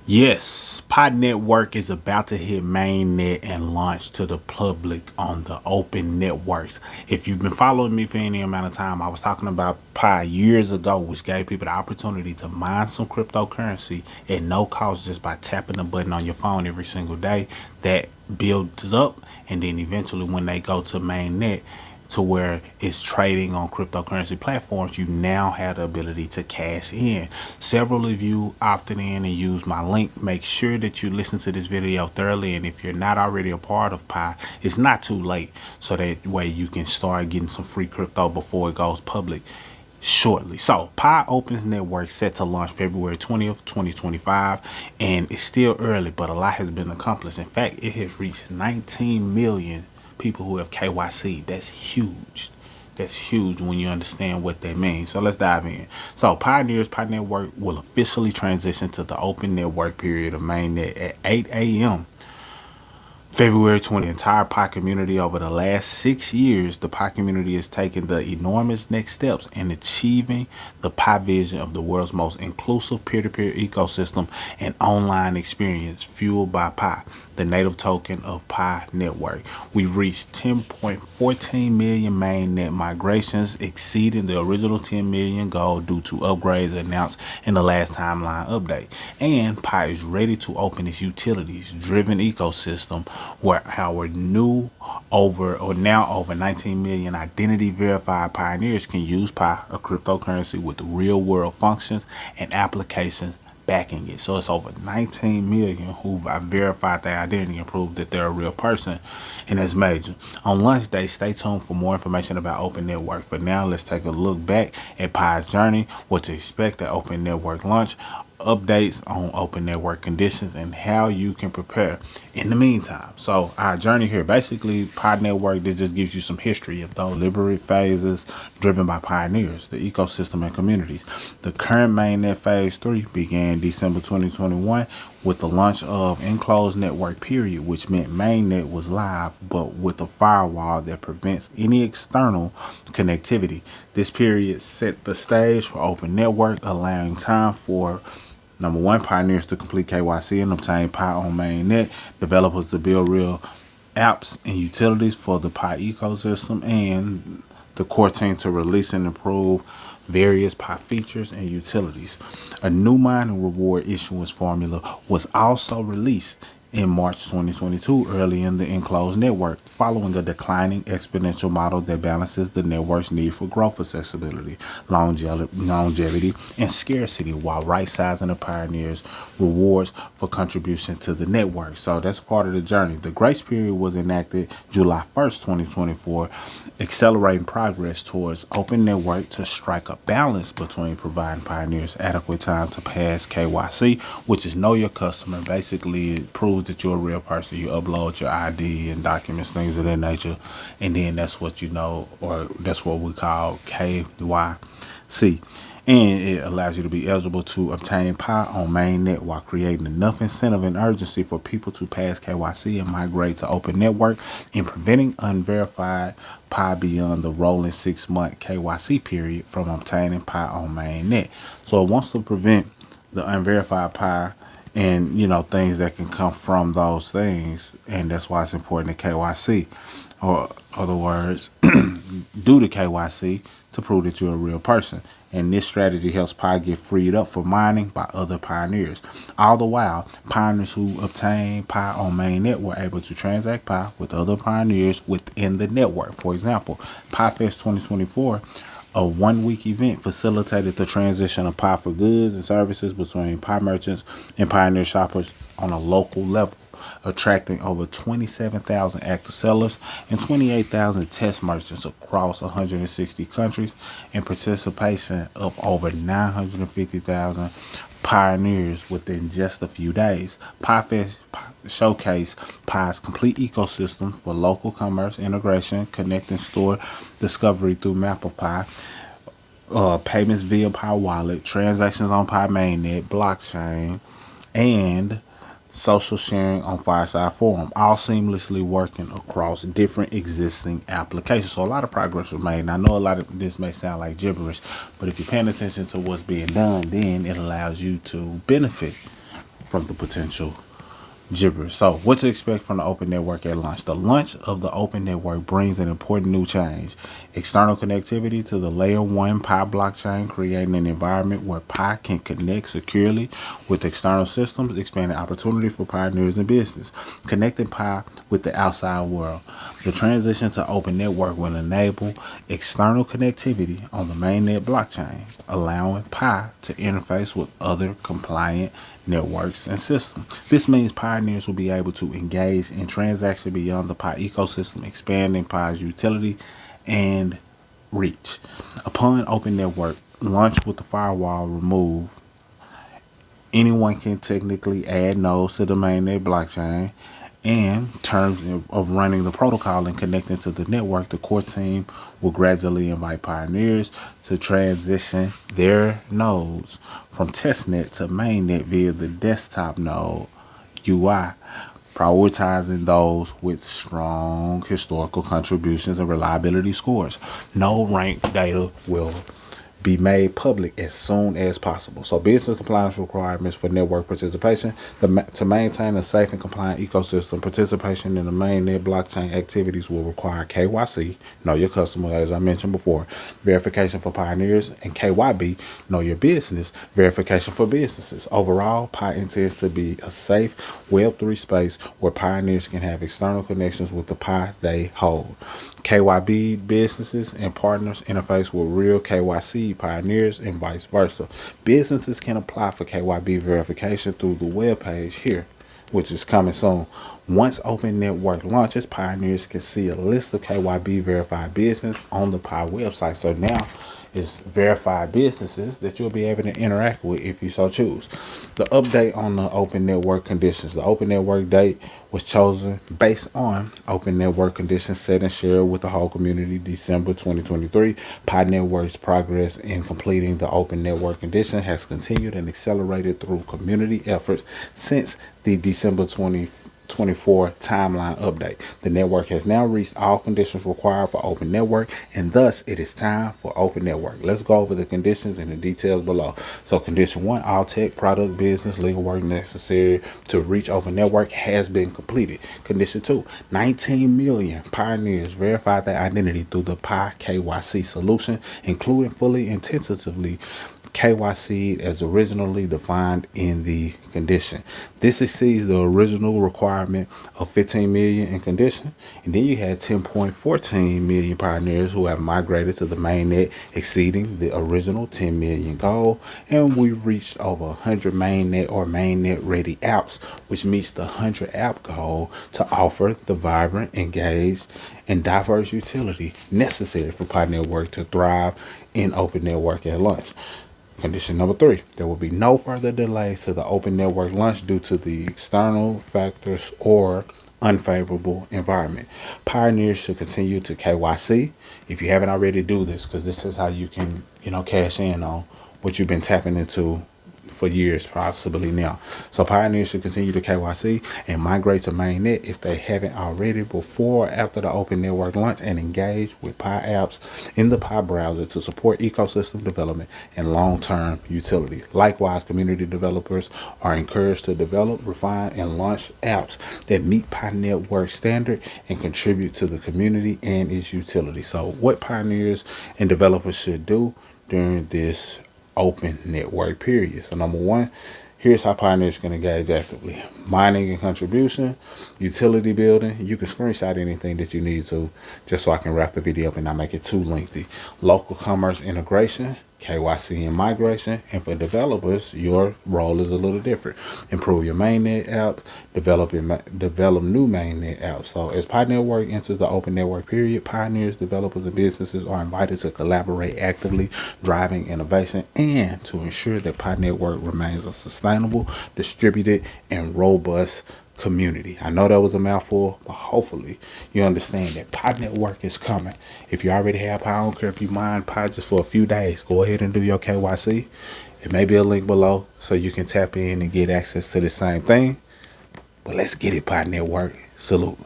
Yes, Pi Network is about to hit mainnet and launch to the public on the open networks. If you've been following me for any amount of time, I was talking about Pi years ago, which gave people the opportunity to mine some cryptocurrency at no cost just by tapping the button on your phone every single day. That builds up, and then eventually, when they go to mainnet, to where it's trading on cryptocurrency platforms, you now have the ability to cash in. Several of you opted in and used my link. Make sure that you listen to this video thoroughly, and if you're not already a part of Pi, it's not too late, so that way you can start getting some free crypto before it goes public shortly. So Pi Opens Network set to launch February 20th, 2025, and it's still early, but a lot has been accomplished. In fact, it has reached 19 million people who have KYC. That's huge. That's huge when you understand what that means. So let's dive in. So Pi Network will officially transition to the open network period of mainnet at 8 a.m. February 20th. Entire Pi community. Over the last 6 years, the Pi community has taken the enormous next steps in achieving the Pi vision of the world's most inclusive peer-to-peer ecosystem and online experience fueled by Pi, the native token of Pi Network. We've reached 10.14 million mainnet migrations, exceeding the original 10 million goal due to upgrades announced in the last timeline update. And Pi is ready to open its utilities-driven ecosystem, where our now over 19 million identity verified pioneers can use Pi, a cryptocurrency with real world functions and applications backing it. So it's over 19 million who've verified their identity and proved that they're a real person, and that's major. On launch day, stay tuned for more information about Open Network. For now, let's take a look back at Pi's journey, what to expect at Open Network launch, updates on open network conditions, and how you can prepare in the meantime. So our journey here, basically Pi Network, this just gives you some history of those deliberate phases driven by pioneers, the ecosystem and communities. The current mainnet phase 3 began December 2021 with the launch of enclosed network period, which meant mainnet was live but with a firewall that prevents any external connectivity. This period set the stage for open network, allowing time for number one, pioneers to complete KYC and obtain Pi on mainnet, developers to build real apps and utilities for the Pi ecosystem, and the core team to release and improve various Pi features and utilities. A new mining reward issuance formula was also released in March 2022, early in the enclosed network, following a declining exponential model that balances the network's need for growth, accessibility, longevity, and scarcity, while right-sizing the pioneers' rewards for contribution to the network. So that's part of the journey. The grace period was enacted July 1st, 2024, accelerating progress towards open network to strike a balance between providing pioneers adequate time to pass KYC, which is know your customer. Basically, it proves that you're a real person. You upload your ID and documents, things of that nature, and then that's what you know, or that's what we call KYC. And it allows you to be eligible to obtain Pi on mainnet while creating enough incentive and urgency for people to pass KYC and migrate to open network, and preventing unverified Pi beyond the rolling 6-month KYC period from obtaining Pi on mainnet. So it wants to prevent the unverified Pi and, you know, things that can come from those things, and that's why it's important to KYC, or other words, do the KYC to prove that you're a real person. And this strategy helps Pi get freed up for mining by other pioneers. All the while, pioneers who obtain Pi on mainnet were able to transact Pi with other pioneers within the network. For example, PiFest 2024, a 1-week event, facilitated the transition of Pi for goods and services between Pi merchants and pioneer shoppers on a local level, attracting over 27,000 active sellers and 28,000 test merchants across 160 countries, and participation of over 950,000 pioneers within just a few days. PiFest showcased Pi's complete ecosystem for local commerce integration, connecting store discovery through MappaPi, payments via Pi Wallet, transactions on Pi mainnet, blockchain, and social sharing on Fireside Forum, all seamlessly working across different existing applications. So a lot of progress was made. And I know a lot of this may sound like gibberish, but if you're paying attention to what's being done, then it allows you to benefit from the potential gibberish. So, what to expect from the open network at launch? The launch of the open network brings an important new change: external connectivity to the layer 1 Pi blockchain, creating an environment where Pi can connect securely with external systems, expanding opportunity for pioneers in business, connecting Pi with the outside world. The transition to open network will enable external connectivity on the mainnet blockchain, allowing Pi to interface with other compliant networks and systems. This means pioneers will be able to engage in transactions beyond the Pi ecosystem, expanding Pi's utility and reach. Upon open network launch with the firewall removed, anyone can technically add nodes to the mainnet blockchain. And in terms of running the protocol and connecting to the network, the core team will gradually invite pioneers to transition their nodes from testnet to mainnet via the desktop node UI, prioritizing those with strong historical contributions and reliability scores. No ranked data will be made public as soon as possible. So business compliance requirements for network participation. To maintain a safe and compliant ecosystem, participation in the mainnet blockchain activities will require KYC, know your customer, as I mentioned before, verification for pioneers, and KYB, know your business, verification for businesses. Overall, Pi intends to be a safe Web3 space where pioneers can have external connections with the Pi they hold. KYB businesses and partners interface with real KYC pioneers and vice versa. Businesses can apply for KYB verification through the webpage here, which is coming soon. Once Open Network launches, pioneers can see a list of KYB verified business on the Pi website. So now it's verified businesses that you'll be able to interact with if you so choose. The update on the open network conditions. The open network date was chosen based on open network conditions set and shared with the whole community December 2023. Pi Network's progress in completing the open network condition has continued and accelerated through community efforts since the December 2024 timeline update. The network has now reached all conditions required for open network, and thus it is time for open network. Let's go over the conditions and the details below. So condition 1, all tech, product, business, legal work necessary to reach open network has been completed. Condition 2, 19 million pioneers verified their identity through the Pi KYC solution, including fully and tentatively KYC as originally defined in the condition. This exceeds the original requirement of 15 million in condition. And then you had 10.14 million pioneers who have migrated to the mainnet, exceeding the original 10 million goal. And we've reached over 100 mainnet or mainnet ready apps, which meets the 100 app goal to offer the vibrant, engaged, and diverse utility necessary for Pi Network to thrive in open network at launch. Condition number 3, there will be no further delays to the open network launch due to the external factors or unfavorable environment. Pioneers should continue to KYC. If you haven't already, do this, because this is how you can, cash in on what you've been tapping into for years, possibly now. So pioneers should continue to KYC and migrate to mainnet if they haven't already before or after the open network launch, and engage with Pi apps in the Pi browser to support ecosystem development and long-term utility. Likewise, community developers are encouraged to develop, refine, and launch apps that meet Pi network standard and contribute to the community and its utility. So what pioneers and developers should do during this open network period. So number 1, here's how pioneers can engage actively: mining and contribution, utility building. You can screenshot anything that you need to, just so I can wrap the video up and not make it too lengthy. Local commerce integration, KYC and migration. And for developers, your role is a little different. Improve your mainnet app, develop new mainnet apps. So as Pi Network enters the open network period, pioneers, developers, and businesses are invited to collaborate actively, driving innovation, and to ensure that Pi Network remains a sustainable, distributed, and robust community. I know that was a mouthful, but hopefully you understand that Pi Network is coming. If you already have Pi, I don't care if you mine Pi just for a few days, go ahead and do your KYC. It may be a link below so you can tap in and get access to the same thing. But let's get it, Pi Network. Salute.